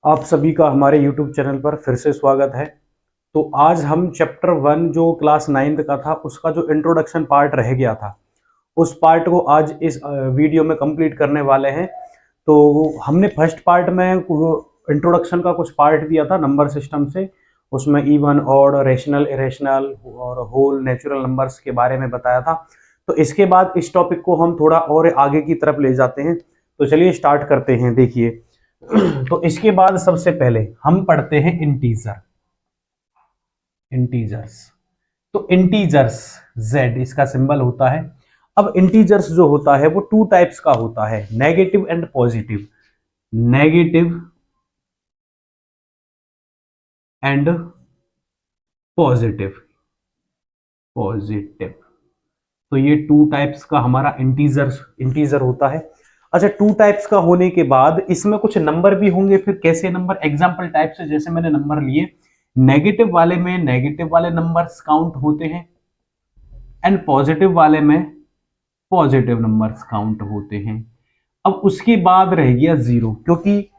आप सभी का हमारे YouTube चैनल पर फिर से स्वागत है। तो आज हम चैप्टर 1 जो क्लास 9th का था उसका जो इंट्रोडक्शन पार्ट रह गया था उस पार्ट को आज इस वीडियो में कंप्लीट करने वाले हैं। तो हमने फर्स्ट पार्ट में इंट्रोडक्शन का कुछ पार्ट दिया था नंबर सिस्टम से। उसमें इवन ऑड रेशनल इरेशनल और होल नेचुरल नंबर्स के बारे में बताया था। तो इसके बाद इस टॉपिक को हम थोड़ा और आगे की तरफ ले जाते हैं। तो चलिए स्टार्ट करते हैं। देखिए तो इसके बाद सबसे पहले हम पढ़ते हैं इंटीजर। इंटीजर्स तो इंटीजर्स z इसका सिंबल होता है। अब इंटीजर्स जो होता है वो टू टाइप्स का होता है, negative and positive. Negative and positive. Positive तो ये टू टाइप्स का हमारा इंटीजर होता है। अच्छा, टू टाइप्स का होने के बाद इसमें कुछ नंबर भी होंगे। फिर कैसे नंबर? एग्जांपल टाइप से जैसे मैंने नंबर लिए, नेगेटिव वाले में नेगेटिव वाले नंबर्स काउंट होते हैं एंड पॉजिटिव वाले में पॉजिटिव नंबर्स काउंट होते हैं। अब उसके बाद रह गया जीरो, क्योंकि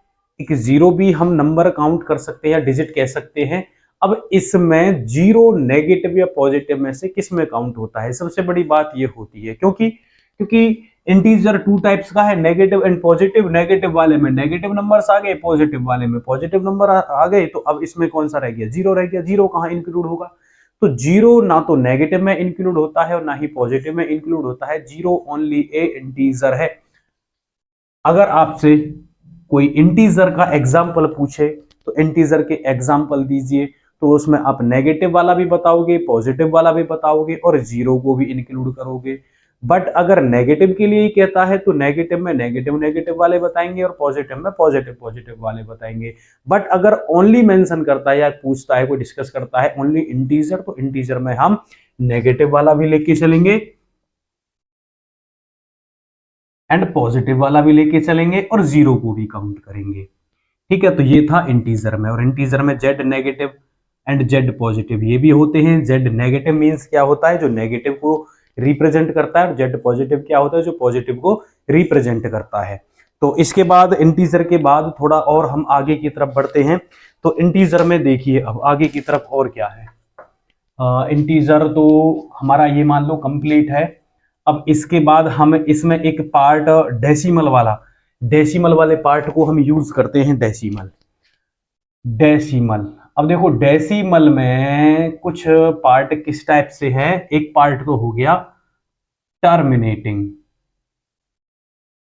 एक जीरो भी हम नंबर काउंट कर सकते हैं या डिजिट कह सकते हैं। अब इसमें जीरो नेगेटिव या पॉजिटिव में से किस में काउंट होता है? सबसे बड़ी बात ये होती है, क्योंकि क्योंकि इंटीजर टू टाइप्स का है, नेगेटिव एंड पॉजिटिव। नेगेटिव वाले में नेगेटिव नंबर्स आ गए, पॉजिटिव वाले में पॉजिटिव नंबर आ गए। तो अब इसमें कौन सा रह गया? जीरो रह गया। जीरो कहाँ इंक्लूड होगा? तो जीरो ना तो नेगेटिव में इंक्लूड होता है और ना ही पॉजिटिव में इंक्लूड होता है। जीरो ओनली ए इंटीजर है। अगर आपसे कोई इंटीजर का एग्जाम्पल पूछे तो इंटीजर के एग्जाम्पल दीजिए, तो उसमें आप नेगेटिव वाला भी बताओगे, पॉजिटिव वाला भी बताओगे और जीरो को भी इंक्लूड करोगे। बट अगर नेगेटिव के लिए ही कहता है तो नेगेटिव में नेगेटिव नेगेटिव वाले बताएंगे और पॉजिटिव में पॉजिटिव पॉजिटिव वाले बताएंगे। बट अगर ओनली मेंशन करता है या पूछता है, कोई डिस्कस करता है ओनली इंटीजर, तो इंटीजर में हम नेगेटिव वाला भी लेके चलेंगे एंड पॉजिटिव वाला भी लेके चलेंगे और जीरो को भी काउंट करेंगे। ठीक है, तो ये था इंटीजर में। और इंटीजर में Z negative and Z positive ये भी होते हैं। जेड नेगेटिव मींस क्या होता है? जो नेगेटिव को रिप्रेजेंट करता है। और जेड पॉजिटिव क्या होता है? जो पॉजिटिव को रिप्रेजेंट करता है। तो इसके बाद इंटीजर के बाद थोड़ा और हम आगे की तरफ बढ़ते हैं। तो इंटीजर में देखिए अब आगे की तरफ और क्या है। इंटीजर तो हमारा ये मान लो कंप्लीट है। अब इसके बाद हम इसमें एक पार्ट डेसिमल वाले पार्ट को हम यूज करते हैं। डेसिमल डेसिमल अब देखो डेसिमल में कुछ पार्ट किस टाइप से है। एक पार्ट तो हो गया टर्मिनेटिंग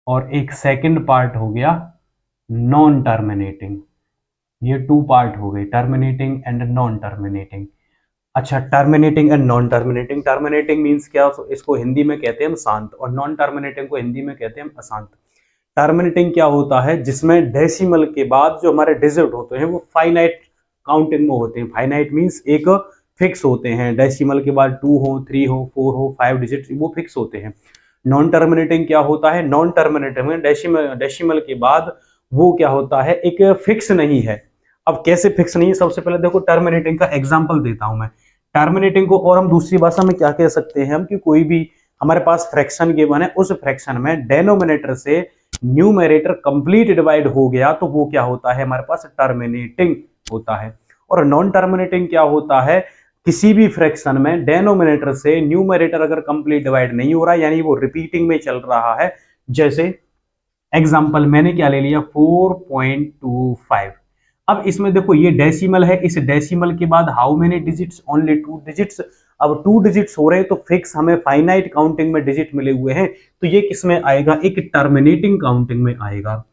और एक सेकंड पार्ट हो गया नॉन टर्मिनेटिंग। ये टू पार्ट हो गए, टर्मिनेटिंग एंड नॉन टर्मिनेटिंग। अच्छा, terminating and non terminating. Terminating means क्या? इसको हिंदी में कहते हैं हम शांत, और नॉन टर्मिनेटिंग को हिंदी में कहते हैं हम अशांत। टर्मिनेटिंग क्या होता है? जिसमें डेसिमल के बाद जो हमारे डिजिट होते हैं वो फाइनाइट काउंटिंग में होते हैं। फाइनाइट मींस एक फिक्स होते हैं। डेसिमल के बाद 2 हो, 3 हो, 4 हो, 5 डिजिट वो फिक्स होते हैं। नॉन टर्मिनेटिंग क्या होता है? नॉन टर्मिनेटिंग में डेसिमल के बाद वो क्या होता है? एक फिक्स नहीं है। अब कैसे फिक्स नहीं है? सबसे पहले देखो टर्मिनेटिंग का एग्जांपल देता हूं मैं। टर्मिनेटिंग को और हम दूसरी भाषा में क्या कह सकते हैं हम, कि कोई भी हमारे पास फ्रैक्शन गिवन है, उस फ्रैक्शन में डेनोमिनेटर से न्यूमरेटर कंप्लीट डिवाइड हो गया तो वो क्या होता है? हमारे पास टर्मिनेटिंग होता है। और नॉन टर्मिनेटिंग क्या होता है? किसी भी फ्रैक्शन में डेनोमिनेटर से न्यूमरेटर अगर कंप्लीट डिवाइड नहीं हो रहा है, यानी वो रिपीटिंग में चल रहा है। जैसे एग्जांपल मैंने क्या ले लिया? 4.25। अब इसमें देखो ये डेसिमल है, इस डेसिमल के बाद how many digits? Only 2 digits. अब 2 डिजिट्स हो रहे हैं तो फिक्स हमें फाइनाइट काउंटिंग में डिजिट मिले हुए हैं, तो ये किस में आएगा? एक टर्मिनेटिंग काउंटिंग में आएगा।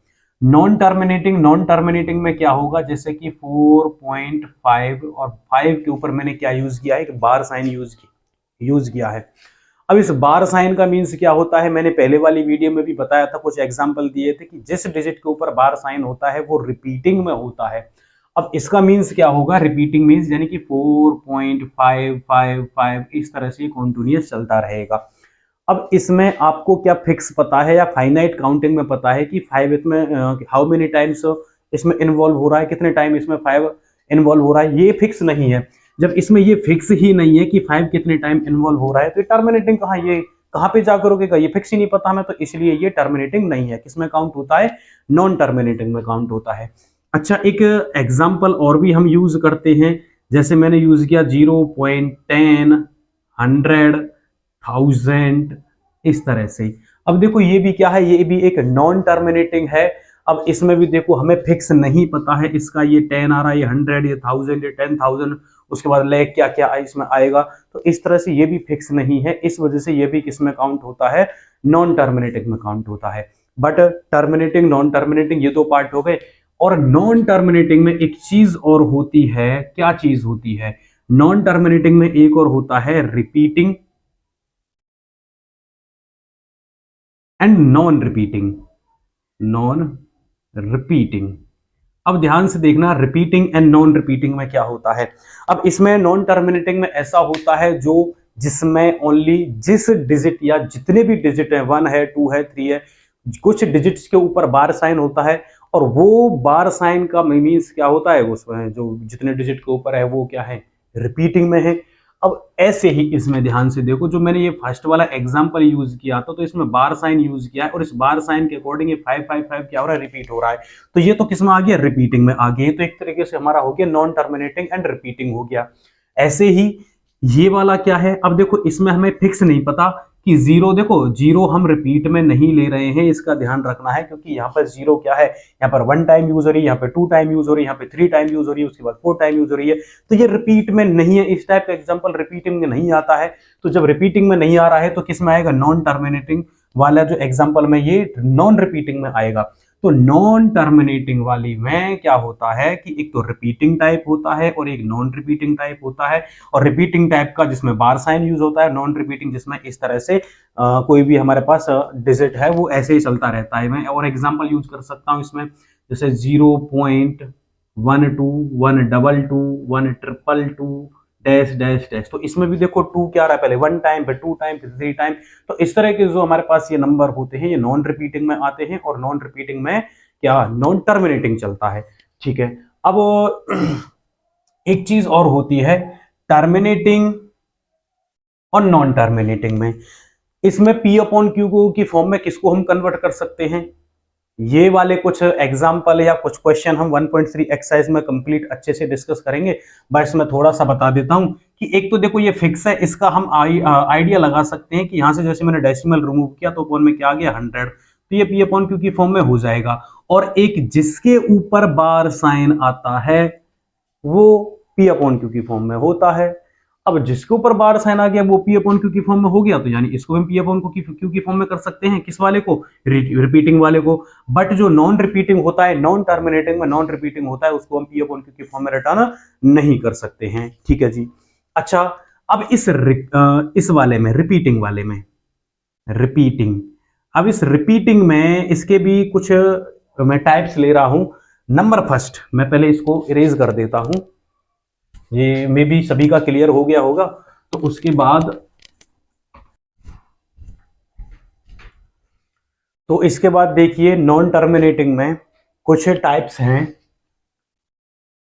नॉन टर्मिनेटिंग में क्या होगा? जैसे कि 4.5 और 5 के ऊपर मैंने क्या यूज किया है? एक बार साइन यूज किया है। अब इस बार साइन का मीन्स क्या होता है? मैंने पहले वाली वीडियो में भी बताया था, कुछ एग्जांपल दिए थे कि जिस डिजिट के ऊपर बार साइन होता है वो रिपीटिंग में होता है। अब इसका मीन्स क्या होगा? रिपीटिंग मीन्स यानी कि 4.555 इस तरह से कॉन्टिन्यूअस चलता रहेगा। अब इसमें आपको क्या फिक्स पता है या फाइनाइट काउंटिंग में पता है कि 5 इसमें हाउ मेनी टाइम्स इसमें इन्वॉल्व हो रहा है, कितने टाइम इसमें 5 इन्वॉल्व हो रहा है? ये फिक्स नहीं है। जब इसमें ये फिक्स ही नहीं है कि 5 कितने टाइम इन्वॉल्व हो रहा है, तो टर्मिनेटिंग कहाँ? ये कहाँ पे जाकर रुकेगा? ये फिक्स ही नहीं पता हमें, तो इसलिए ये टर्मिनेटिंग नहीं है। किसमें काउंट होता है? नॉन टर्मिनेटिंग में काउंट होता है। अच्छा, एक एग्जाम्पल और भी हम यूज करते हैं, जैसे मैंने यूज किया 0.10, 100, 1000, इस तरह से। अब देखो ये भी क्या है, ये भी एक नॉन टर्मिनेटिंग है। अब इसमें भी देखो हमें फिक्स नहीं पता है इसका, ये 10 आ रहा है, ये 100, ये 1000, ये 10,000, उसके बाद लेग क्या क्या इसमें आएगा, तो इस तरह से ये भी फिक्स नहीं है। इस वजह से ये भी किसमें काउंट होता है, नॉन टर्मिनेटिंग में काउंट होता है। बट टर्मिनेटिंग, नॉन टर्मिनेटिंग, ये दो पार्ट हो गए। और नॉन टर्मिनेटिंग में एक चीज और होती है, क्या चीज होती है, नॉन टर्मिनेटिंग में एक और होता है repeating and non repeating. Non repeating, अब ध्यान से देखना, रिपीटिंग एंड नॉन रिपीटिंग में क्या होता है। अब इसमें नॉन टर्मिनेटिंग में ऐसा होता है जो जिसमें ओनली जिस डिजिट या जितने भी डिजिट है, 1 है, 2 है, 3 है, कुछ डिजिट्स के ऊपर बार साइन होता है, और वो बार साइन का मीन्स क्या होता है, उसमें जो जितने डिजिट के ऊपर है वो क्या है, रिपीटिंग में है। अब ऐसे ही इसमें ध्यान से देखो, जो मैंने ये फर्स्ट वाला एग्जांपल यूज किया था, तो इसमें बार साइन यूज किया है, और इस बार साइन के अकॉर्डिंग ये 555 क्या हो रहा है, रिपीट हो रहा है। तो ये तो किसमें आ गया, रिपीटिंग में आ गया। तो एक तरीके से हमारा हो गया नॉन टर्मिनेटिंग एंड रिपीटिंग हो गया। ऐसे ही ये वाला क्या है, अब देखो इसमें हमें फिक्स नहीं पता कि जीरो, देखो जीरो हम रिपीट में नहीं ले रहे हैं, इसका ध्यान रखना है, क्योंकि यहाँ पर जीरो क्या है, यहाँ पर 1 टाइम यूज हो रही है, यहाँ पे 2 टाइम यूज हो रही है, यहाँ पे 3 टाइम यूज हो रही है, उसके बाद 4 टाइम यूज हो रही है। तो ये रिपीट में नहीं है, इस टाइप का एग्जांपल रिपीटिंग में नहीं आता है। तो जब रिपीटिंग में नहीं आ रहा है तो किस में आएगा, नॉन टर्मिनेटिंग वाला जो एग्जांपल में, ये नॉन रिपीटिंग में आएगा। तो नॉन टर्मिनेटिंग वाली में क्या होता है कि एक तो रिपीटिंग टाइप होता है और एक नॉन रिपीटिंग टाइप होता है। और रिपीटिंग टाइप का जिसमें बार साइन यूज होता है, नॉन रिपीटिंग जिसमें इस तरह से कोई भी हमारे पास डिजिट है वो ऐसे ही चलता रहता है। मैं और एग्जांपल यूज कर सकता हूं इसमें, जैसे 0.12, 122, 122, डैश डैश डैश। तो इसमें भी देखो 2 क्या आ रहा है, पहले 1 टाइम, फिर 2 टाइम, फिर 3 टाइम। तो इस तरह के जो हमारे पास ये नंबर होते हैं, ये नॉन रिपीटिंग में आते हैं, और नॉन रिपीटिंग में क्या, नॉन टर्मिनेटिंग चलता है। ठीक है। अब एक चीज और होती है, टर्मिनेटिंग और नॉन टर्मिनेटिंग में, इसमें P अपॉन क्यू की फॉर्म में किसको हम कन्वर्ट कर सकते हैं, ये वाले कुछ एग्जाम्पल या कुछ क्वेश्चन हम 1.3 एक्सरसाइज में कंप्लीट अच्छे से डिस्कस करेंगे। बस मैं थोड़ा सा बता देता हूं कि एक तो देखो ये फिक्स है, इसका हम आइडिया लगा सकते हैं कि यहां से जैसे मैंने डेसिमल रिमूव किया तो अपॉन में क्या आ गया, 100, तो ये P अपॉन क्यू की फॉर्म में हो जाएगा। और एक जिसके ऊपर बार साइन आता है वो P अपॉन क्यू की फॉर्म में होता है। अब जिसके ऊपर बार साइन आ गया वो P अपॉन क्यू की फॉर्म में हो गया, तो यानी इसको हम P अपॉन क्यू की फॉर्म में कर सकते हैं, किस वाले को, रिपीटिंग वाले को। बट जो नॉन रिपीटिंग होता है, नॉन टर्मिनेटिंग में नॉन रिपीटिंग होता है, उसको हम P अपॉन क्यू की फॉर्म में रिटर्न नहीं कर सकते हैं। ठीक है जी। अच्छा, अब इस वाले में, रिपीटिंग वाले में, रिपीटिंग, अब इस रिपीटिंग में इसके भी कुछ मैं टाइप्स ले रहा हूं। नंबर फर्स्ट, मैं पहले इसको इरेज कर देता हूं, ये मे बी सभी का क्लियर हो गया होगा। तो उसके बाद, तो इसके बाद देखिए नॉन टर्मिनेटिंग में कुछ टाइप्स हैं।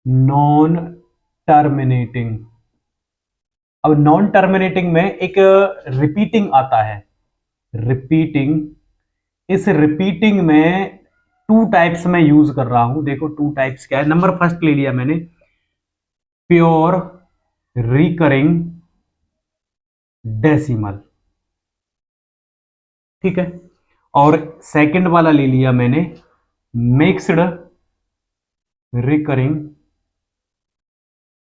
नॉन टर्मिनेटिंग, अब नॉन टर्मिनेटिंग में एक रिपीटिंग आता है, रिपीटिंग। इस रिपीटिंग में 2 टाइप्स में यूज कर रहा हूं, देखो 2 टाइप्स क्या है। नंबर फर्स्ट ले लिया मैंने, प्योर रिकरिंग डेसिमल, ठीक है। और सेकंड वाला ले लिया मैंने, मिक्स्ड रिकरिंग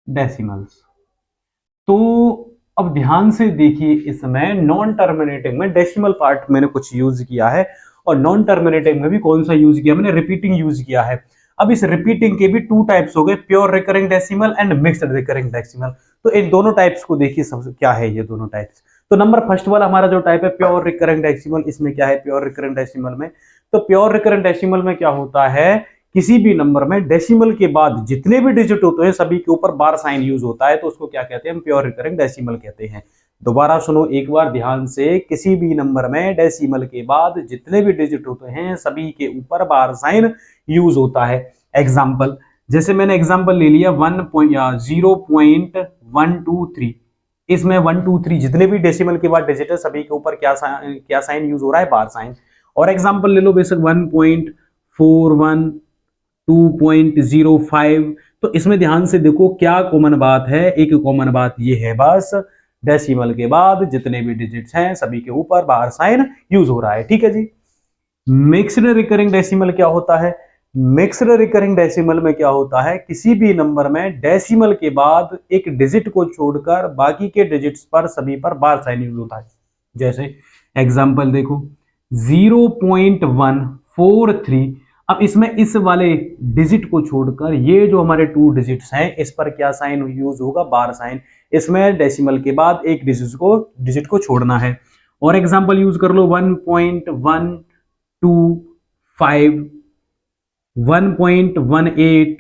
डेसिमल्स। तो अब ध्यान से देखिए, इसमें नॉन टर्मिनेटिंग में डेसिमल पार्ट मैंने कुछ यूज किया है, और नॉन टर्मिनेटिंग में भी कौन सा यूज किया, मैंने रिपीटिंग यूज किया है। अब इस रिपीटिंग के भी 2 टाइप्स हो गए, pure recurring decimal and mixed recurring decimal. तो इन दोनों टाइप्स को देखिए, सब क्या है ये दोनों टाइप्स। तो नंबर फर्स्ट वाला हमारा जो टाइप है प्योर रिकरिंग डेसिमल, इसमें क्या है, प्योर रिकरिंग डेसिमल में, तो प्योर रिकरिंग डेसिमल में क्या होता है, किसी भी नंबर में डेसिमल के बाद जितने भी डिजिट होते हैं सभी के ऊपर बार साइन यूज होता है, तो उसको क्या कहते हैं, हम प्योर रिकरिंग डेसिमल कहते हैं। दोबारा सुनो एक बार ध्यान से, किसी भी नंबर में डेसिमल के बाद जितने भी डिजिट होते हैं सभी के ऊपर बार साइन यूज होता है। एग्जाम्पल, जैसे मैंने एग्जाम्पल ले लिया 0.123, इसमें 123 जितने भी डेसिमल के बाद डिजिट है सभी के ऊपर क्या साइन यूज हो रहा है, बार साइन। और एग्जाम्पल ले लो बेशक 1.4125, 2.05। तो इसमें ध्यान से देखो क्या कॉमन बात है, एक कॉमन बात ये है बस, डेसिमल के बाद जितने भी डिजिट्स हैं सभी के ऊपर बार साइन यूज हो रहा है। ठीक है जी। मिक्स्ड रिकरिंग डेसिमल क्या होता है? मिक्स्ड रिकरिंग डेसिमल में क्या होता है, किसी भी नंबर में डेसिमल के बाद एक डिजिट को छोड़कर बाकी के डिजिट्स पर सभी पर बार साइन यूज होता है। जैसे एग्जांपल देखो 0.143। अब इसमें इस वाले डिजिट को छोड़कर ये जो हमारे टू डिजिट्स हैं इस पर क्या साइन यूज होगा, बार साइन। इसमें डेसिमल के बाद एक डिजिट को छोड़ना है। और एग्जांपल यूज कर लो 1.125, 1.18।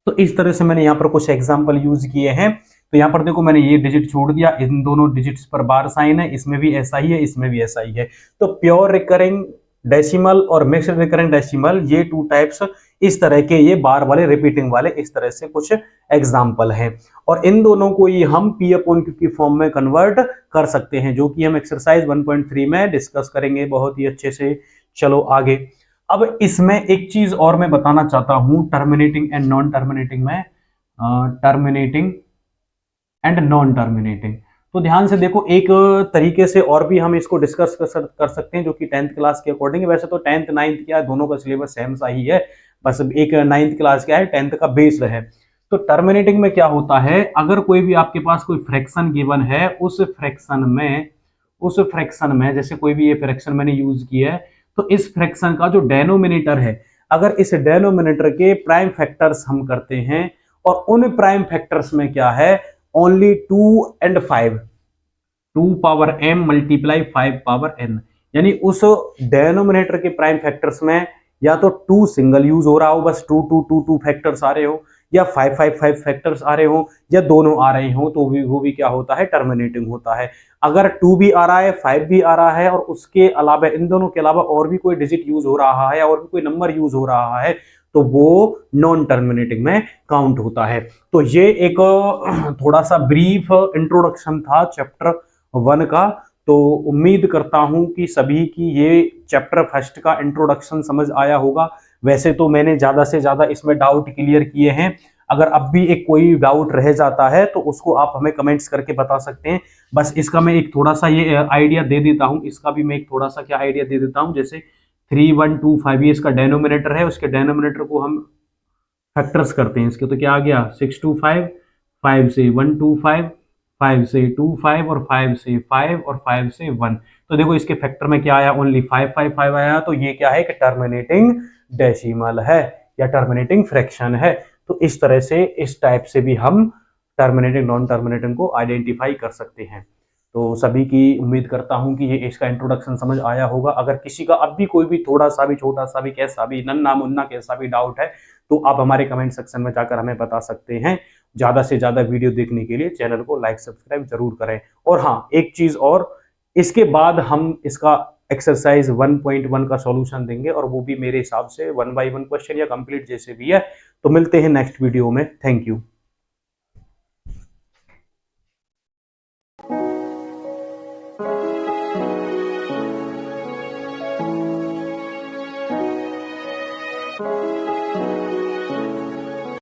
तो इस तरह से मैंने यहां पर कुछ एग्जांपल यूज किए हैं। तो यहां पर देखो मैंने ये डिजिट छोड़ दिया, इन दोनों डिजिट्स पर बार साइन है, इसमें भी ऐसा ही है, इसमें भी ऐसा ही है। तो प्योर रिकरिंग डेसिमल और मिक्स्ड रिकरिंग डेसिमल, ये टू टाइप्स इस तरह के, ये बार वाले रिपीटिंग वाले इस तरह से कुछ एग्जाम्पल हैं। और इन दोनों को ही हम पी अपॉन क्यू की फॉर्म में कन्वर्ट कर सकते हैं, जो कि हम एक्सरसाइज 1.3 में डिस्कस करेंगे बहुत ही अच्छे से। चलो आगे। अब इसमें एक चीज और मैं बताना चाहता हूं टर्मिनेटिंग एंड नॉन टर्मिनेटिंग में, टर्मिनेटिंग एंड नॉन टर्मिनेटिंग। तो ध्यान से देखो, एक तरीके से और भी हम इसको डिस्कस कर सकते हैं, जो कि 10th क्लास के अकॉर्डिंग। वैसे तो 10th 9th क्या है, दोनों का सिलेबस सेम सा ही है, बस एक 9th क्लास क्या है 10th का बेस है। तो टर्मिनेटिंग में क्या होता है, अगर कोई भी आपके पास कोई फ्रैक्शन गिवन है, उस फ्रैक्शन में जैसे कोई भी ये फ्रैक्शन मैंने यूज किया है, तो इस फ्रैक्शन का जो डेनोमिनेटर है, अगर इस डेनोमिनेटर के प्राइम फैक्टर्स हम करते हैं, और उन प्राइम फैक्टर्स में क्या है, only 2 and 5, 2 power m multiply 5 power n, यानी उस डेनोमिनेटर के प्राइम फैक्टर्स में या तो 2 सिंगल यूज हो रहा हो, बस 2 2 2 2 फैक्टर्स आ रहे हो, या 5 5 5 फैक्टर्स आ रहे हो, या दोनों आ रहे हो, तो वो भी क्या होता है, टर्मिनेटिंग होता है। अगर 2 भी आ रहा है, 5 भी आ रहा है, और उसके अलावा इन दोनों के अलावा और भी कोई डिजिट यूज हो रहा है, और भी कोई नंबर यूज हो रहा है, तो वो नॉन टर्मिनेटिंग में काउंट होता है। तो ये एक थोड़ा सा ब्रीफ इंट्रोडक्शन था चैप्टर 1 का। तो उम्मीद करता हूं कि सभी की ये चैप्टर फर्स्ट का इंट्रोडक्शन समझ आया होगा। वैसे तो मैंने ज्यादा से ज्यादा इसमें डाउट क्लियर किए हैं। अगर अब भी एक कोई डाउट रह जाता है तो उसको आप हमें कमेंट्स करके बता सकते हैं। बस इसका मैं एक थोड़ा सा ये आइडिया दे देता हूं, इसका भी मैं एक थोड़ा सा क्या आइडिया दे देता हूं। जैसे 3125 ये इसका डेनोमिनेटर है, उसके डेनोमिनेटर को हम फैक्टर्स करते हैं इसके, तो क्या आ गया 625, 5 से 125, 5 से 25, और 5 से 5, और 5 से 1। तो देखो इसके फैक्टर में क्या आया, ओनली 555 आया। तो ये क्या है कि टर्मिनेटिंग डेसिमल है या टर्मिनेटिंग फ्रैक्शन है। तो इस तरह से, इस टाइप से भी हम टर्मिनेटिंग नॉन टर्मिनेटिंग को आइडेंटिफाई कर सकते हैं। तो सभी की उम्मीद करता हूं कि ये इसका इंट्रोडक्शन समझ आया होगा। अगर किसी का अब भी कोई भी थोड़ा सा भी, छोटा सा भी, कैसा भी, नन्ना मुन्ना कैसा भी डाउट है, तो आप हमारे कमेंट सेक्शन में जाकर हमें बता सकते हैं। ज्यादा से ज्यादा वीडियो देखने के लिए चैनल को लाइक सब्सक्राइब जरूर करें। और हाँ, एक चीज और, इसके बाद हम इसका एक्सरसाइज 1.1 का सॉल्यूशन देंगे, और वो भी मेरे हिसाब से 1 by 1 क्वेश्चन या कंप्लीट जैसे भी है। तो मिलते हैं नेक्स्ट वीडियो में। Thank you.